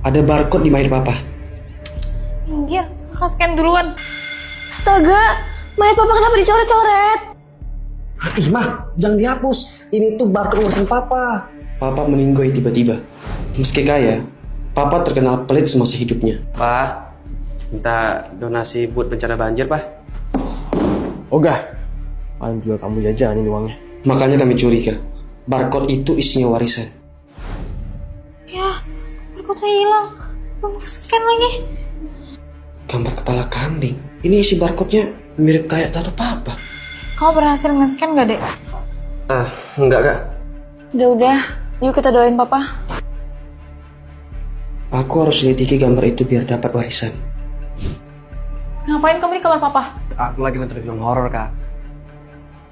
Ada barcode di mayat papa. Minggir, kakak scan duluan. Astaga, mayat papa kenapa dicoret-coret? Ih mah, jangan dihapus. Ini tuh barcode warisan papa. Papa meninggoy tiba-tiba. Meski kaya, papa terkenal pelit semasa hidupnya. Pak, minta donasi buat bencana banjir, Pak. Ogah, paling juga kamu jajanin uangnya. Makanya kami curiga, barcode itu isinya warisan. Ya, barcode-nya hilang. Belum scan lagi. Gambar kepala kambing. Ini isi barcode-nya mirip kayak tato papa. Kau berhasil nge-scan gak, Dek? Enggak, Kak. Udah, yuk kita doain papa. Aku harus selidiki gambar itu biar dapat warisan. Ngapain kamu di kamar papa? Aku lagi nonton film horor, Kak.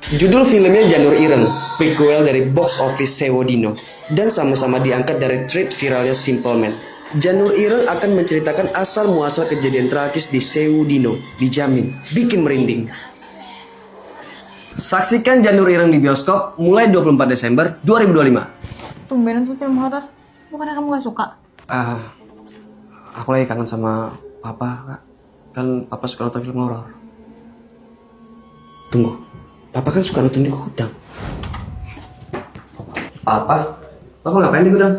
Judul filmnya Janur Ireng, prequel dari box office Sewodino, dan sama-sama diangkat dari tweet viralnya Simple Man. Janur Ireng akan menceritakan asal muasal kejadian tragis di Sewodino, dijamin bikin merinding. Saksikan Janur Ireng di bioskop mulai 24 Desember 2025. Tumben nonton film horor. Bukannya kamu gak suka? Aku lagi kangen sama papa, Kak. Kan papa suka nonton film horor. Tunggu, papa kan suka nonton di gudang. Papa? Papa ngapain di gudang?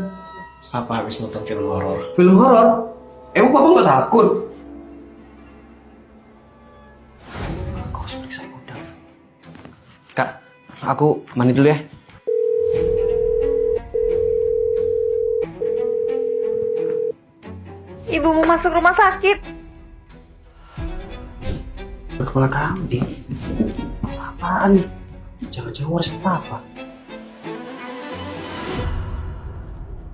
Papa habis nonton film horor. Film horor? Emang papa nggak takut? Aku harus periksa gudang. Kak, aku mandi dulu ya. Ibu mau masuk rumah sakit. Kepala kambing. Apaan nih? Jangan-jangan warisan papa.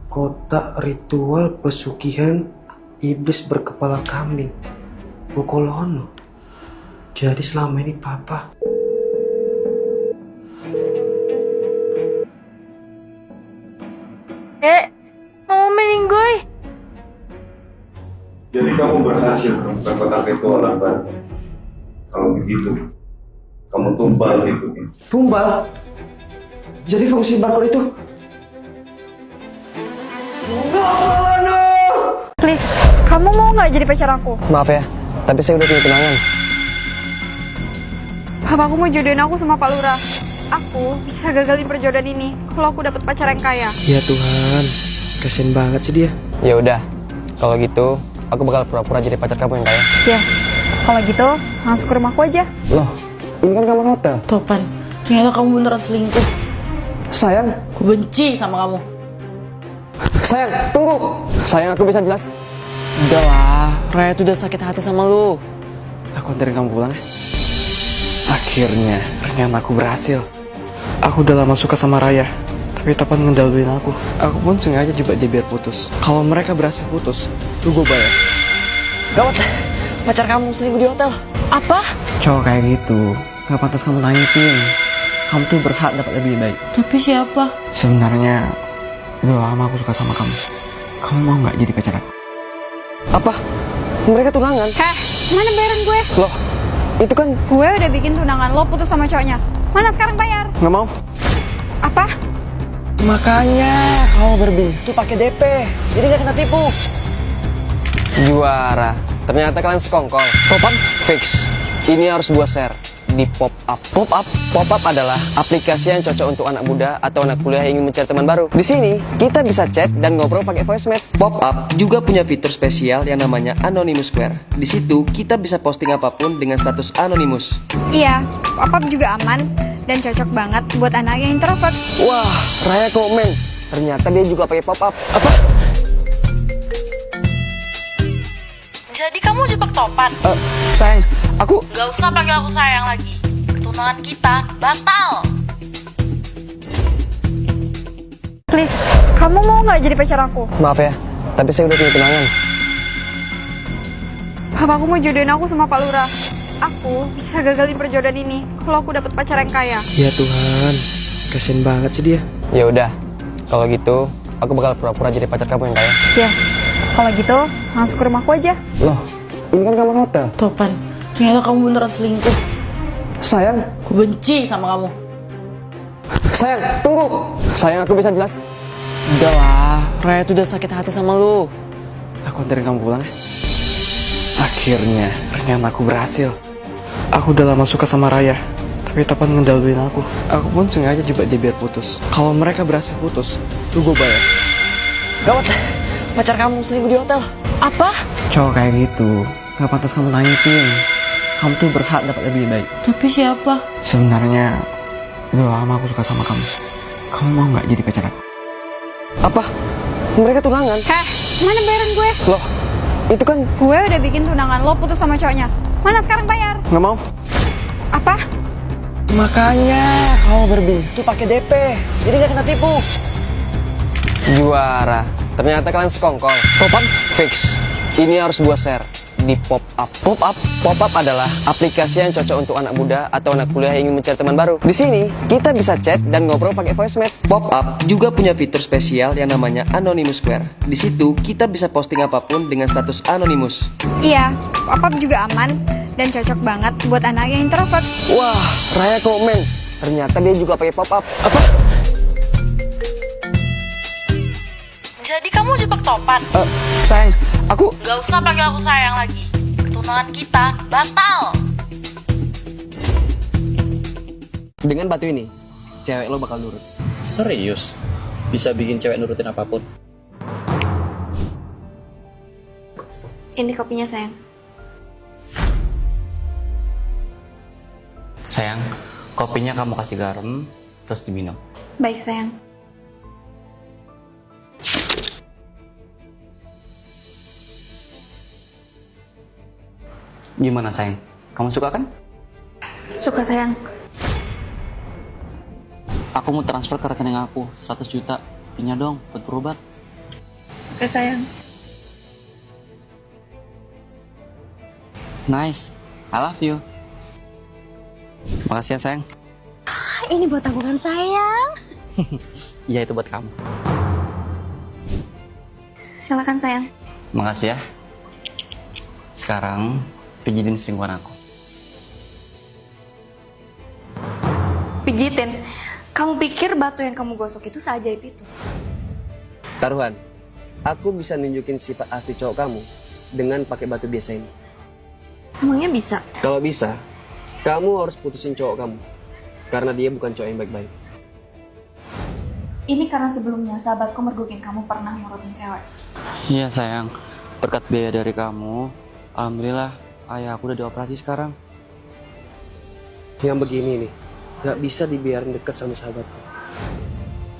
Kotak ritual pesugihan iblis berkepala kambing. Bokolono. Jadi selama ini papa. Mama meninggoy. Jadi kamu berhasil menemukan kotak ritual baru. Kalau begitu, kamu tumbal itu. Tumbal. Jadi fungsi barcode itu. Please, kamu mau nggak jadi pacar aku? Maaf ya, tapi saya udah punya tunangan. Papaku mau jodohin aku sama Pak Lurah. Aku bisa gagalin perjodohan ini kalau aku dapet pacar yang kaya. Ya Tuhan, kasian banget sih dia. Ya udah, kalau gitu aku bakal pura-pura jadi pacar kamu yang kaya. Yes, kalau gitu langsung ke rumahku aja. Loh, ini kan kamar hotel. Topan, ternyata kamu beneran selingkuh. Sayang, Aku benci sama kamu. sayang, tunggu. Sayang, aku bisa jelas. Udah lah, Raya tuh udah sakit hati sama lu. Aku anterin kamu pulang ya. Akhirnya, rencana aku berhasil. Aku udah lama suka sama Raya, tapi Topan ngedahuluin aku. Aku pun sengaja jebak dia biar putus. Kalau mereka berhasil putus, lu gue bayar. Gawat, pacar kamu selingkuh di hotel. Apa? Cowok kayak gitu, gak pantas kamu tangisin. Kamu tuh berhak dapat lebih baik. Tapi siapa? Sebenarnya, udah lama aku suka sama kamu. Kamu mau gak jadi pacar aku? Apa? Mereka tunangan? Heh, mana bayaran gue? Loh, itu kan Gue udah bikin tunangan, lo putus sama cowoknya. Mana sekarang bayar? nggak mau. Apa? Makanya kalau berbisnis tuh pakai DP, jadi nggak kena tipu. Juara. Ternyata kalian sekongkol. Topan fix. Ini harus gua share di pop up. Pop up adalah aplikasi yang cocok untuk anak muda atau anak kuliah yang ingin mencari teman baru. Di sini kita bisa chat dan ngobrol pakai voice match. Pop Up juga punya fitur spesial yang namanya Anonymous Square. Di situ kita bisa posting apapun dengan status anonymous. Iya, apa juga aman dan cocok banget buat anak yang introvert. Wah, Raya komen. Ternyata dia juga pakai pop up. Apa? Jadi kamu jebak Topan? Sayang, aku Gak usah panggil aku sayang lagi. Tunangan kita batal. Please, kamu mau nggak jadi pacar aku? maaf ya, tapi saya udah punya tunangan. Papaku mau jodohin aku sama Pak Lurah. Aku bisa gagalin perjodohan ini kalau aku dapet pacar yang kaya. Ya Tuhan, kasian banget sih dia. Ya udah, kalau gitu aku bakal pura-pura jadi pacar kamu yang kaya. Yes, kalau gitu langsung ke rumahku aja. Loh, ini kan kamar hotel. Topan, ternyata kamu beneran selingkuh. Sayang, Aku benci sama kamu. sayang, tunggu. Sayang, aku bisa jelas. Udah lah, Raya tuh udah sakit hati sama lu. aku anterin kamu pulang ya. Akhirnya rencanaku berhasil. Aku udah lama suka sama Raya, tapi Topan ngedahuluin aku. Aku pun sengaja jebak dia biar putus. Kalau mereka berhasil putus, lu gue bayar. Gawat, pacar kamu selingkuh di hotel. Apa? Cowok kayak gitu gak pantas kamu tangisin. Kamu tuh berhak dapat lebih baik. Tapi siapa? Sebenarnya udah lama aku suka sama kamu. Kamu mau nggak jadi pacar aku? Apa? Mereka tunangan? Heh, mana bayaran gue? Loh, itu kan Gue udah bikin tunangan lo putus sama cowoknya. Mana sekarang bayar? nggak mau. Apa? Makanya kalau berbisnis tuh pakai DP, jadi nggak kena tipu. Juara. Ternyata kalian sekongkol. Topan fix. Ini harus gua share di pop up. Pop up adalah aplikasi yang cocok untuk anak muda atau anak kuliah yang ingin mencari teman baru. Di sini kita bisa chat dan ngobrol pakai voice match. Pop up juga punya fitur spesial yang namanya Anonymous Square. Di situ kita bisa posting apapun dengan status anonymous. Iya, pop-up juga aman dan cocok banget buat anak yang introvert. Wah, Raya komen. Ternyata dia juga pakai pop up. Apa? Jadi kamu jebak Topan? Sayang, aku Gak usah panggil aku sayang lagi. Tunangan kita batal. Dengan batu ini, cewek lo bakal nurut. Serius? Bisa bikin cewek nurutin apapun? Ini kopinya sayang. Sayang, kopinya kamu kasih garam, terus diminum. Baik sayang. Gimana sayang? Kamu suka kan? Suka sayang. Aku mau transfer ke rekening aku 100 juta. Pinnya dong buat berobat. Oke sayang. Nice, I love you. Makasih ya sayang. Ini buat aku kan sayang. Iya, itu buat kamu. Silakan sayang. Makasih ya. Sekarang pijitin selingkuhan aku. Pijitin. Kamu pikir batu yang kamu gosok itu seajaib itu? Taruhan, aku bisa nunjukin sifat asli cowok kamu dengan pakai batu biasa ini. Emangnya bisa? Kalau bisa, kamu harus putusin cowok kamu. Karena dia bukan cowok yang baik-baik. Ini karena sebelumnya sahabatku mergokin kamu pernah morotin cewek. Iya sayang, berkat biaya dari kamu, alhamdulillah ayah aku udah dioperasi sekarang. Yang begini nih, gak bisa dibiarin dekat sama sahabatku.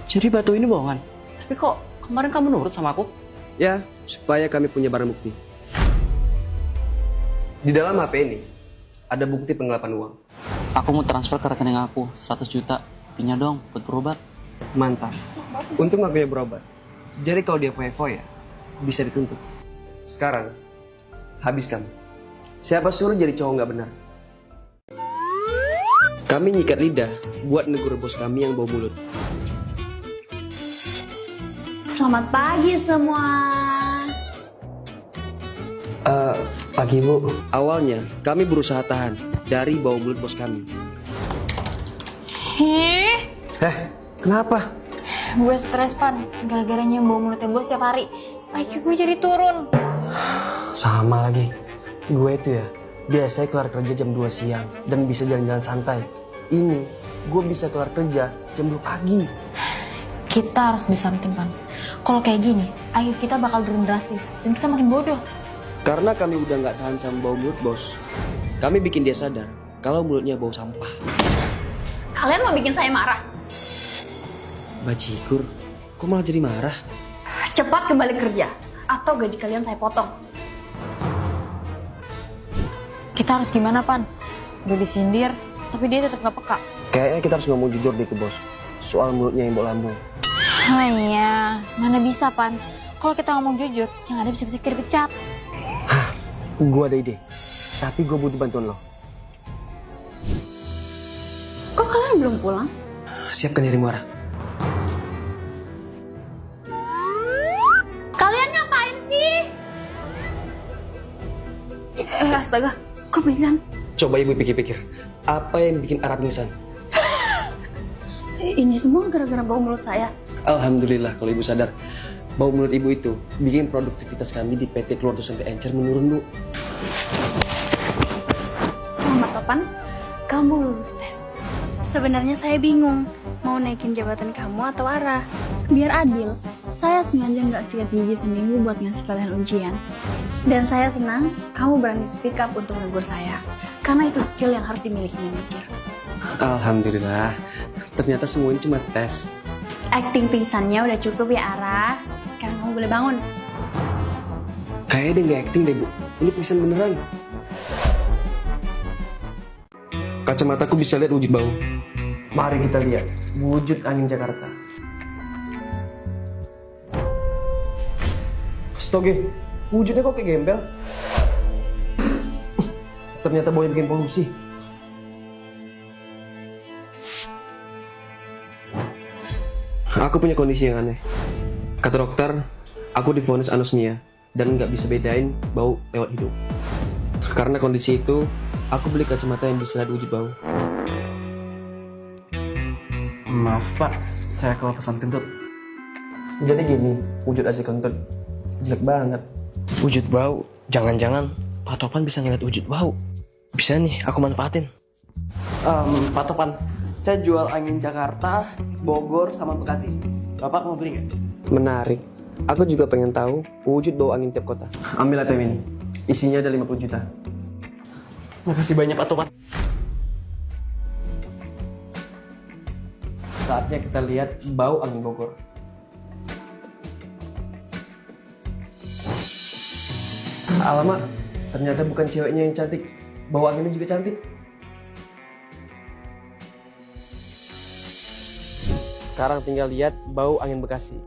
Jadi batu ini bohongan? Tapi kok kemarin kamu nurut sama aku? Ya, supaya kami punya barang bukti. Di dalam HP ini, ada bukti penggelapan uang. Aku mau transfer ke rekening aku 100 juta. Pinnya dong buat berobat. Mantap. Untung aku ya berobat. Jadi kalau dia foya-foya, bisa dituntut. Sekarang, habis kamu. Siapa suruh jadi cowok nggak benar? Kami nyikat lidah buat negur bos kami yang bau mulut. Selamat pagi semua. Pagi Bu. Awalnya, kami berusaha tahan dari bau mulut bos kami. Kenapa? Gue stres pan, gara-gara nyium bau mulutnya gue setiap hari. IQ gue jadi turun. Sama lagi. Gue itu ya, biasanya kelar kerja jam 2 siang dan bisa jalan-jalan santai. Ini, gue bisa kelar kerja jam 2 pagi. Kita harus bisa rutin pan. Kalau kayak gini, IQ kita bakal turun drastis dan kita makin bodoh. Karena kami udah nggak tahan sama bau mulut bos, kami bikin dia sadar kalau mulutnya bau sampah. Kalian mau bikin saya marah? Bajigur, kok malah jadi marah? Cepat kembali kerja, atau gaji kalian saya potong. Kita harus gimana pan? Gue disindir, tapi dia tetap gak peka. Kayaknya kita harus ngomong jujur deh ke bos, soal mulutnya yang bau lambung. Iya, mana bisa pan? Kalau kita ngomong jujur, yang ada bisa-bisa kita dipecat. Gue ada ide, tapi gue butuh bantuan lo. Kok kalian belum pulang? Siapkan dirimu, Ara. Kalian ngapain sih? Astaga, kok pingsan? Coba ibu pikir-pikir, apa yang bikin Ara pingsan? Ini semua gara-gara bau mulut saya. Alhamdulillah kalau ibu sadar. bau mulut ibu itu bikin produktivitas kami di PT Keluarga sampai Encer menurun, Bu. Selamat Topan, kamu lulus tes. Sebenarnya saya bingung, mau naikin jabatan kamu atau Ara. Biar adil, saya sengaja nggak sikat gigi seminggu buat ngasih kalian ujian. Dan saya senang kamu berani speak up untuk negur saya. Karena itu skill yang harus dimiliki manajer. Alhamdulillah, ternyata semuanya cuma tes. Acting pingsannya udah cukup ya Ara. Sekarang kamu boleh bangun. Kayaknya dia nggak acting deh, Bu. Ini pingsan beneran. Kacamataku bisa lihat wujud bau. Mari kita lihat wujud angin Jakarta. Astaga, wujudnya kok kayak gembel. Ternyata baunya bikin polusi. Aku punya kondisi yang aneh. Kata dokter, aku divonis anosmia dan nggak bisa bedain bau lewat hidung. Karena kondisi itu, aku beli kacamata yang bisa lihat wujud bau. Maaf Pak, saya keluar pesan kentut. Jadi gini, wujud asli kentut. Jelek banget. Wujud bau, jangan-jangan Pak Topan bisa ngeliat wujud bau. Bisa nih, aku manfaatin. Pak Topan, saya jual angin Jakarta, Bogor, sama Bekasi. Bapak mau beli nggak? Menarik. Aku juga pengen tahu wujud bau angin tiap kota. Ambil ATM ini. Isinya ada 50 juta. Makasih banyak Pak Topan. Saatnya kita lihat bau angin Bogor. Alamak, ternyata bukan ceweknya yang cantik. Bau anginnya juga cantik. Sekarang tinggal lihat bau angin Bekasi.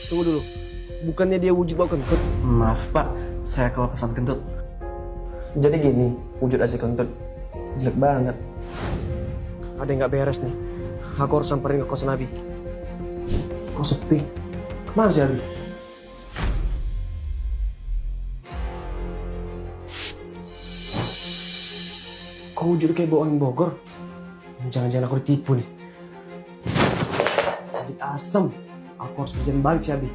Tunggu dulu. Bukannya dia wujud bau kentut? Maaf Pak, saya keluar pesan kentut. Jadi gini, wujud asli kentut. Jelek banget. Ada yang nggak beres nih. Aku harus samperin ke kosan Abi. Kok sepi? Kemana sih Abi? Kok wujud kayak bau angin Bogor? Jangan-jangan aku ditipu nih. Jadi asem. Aku harus kerjaan balik si Abi.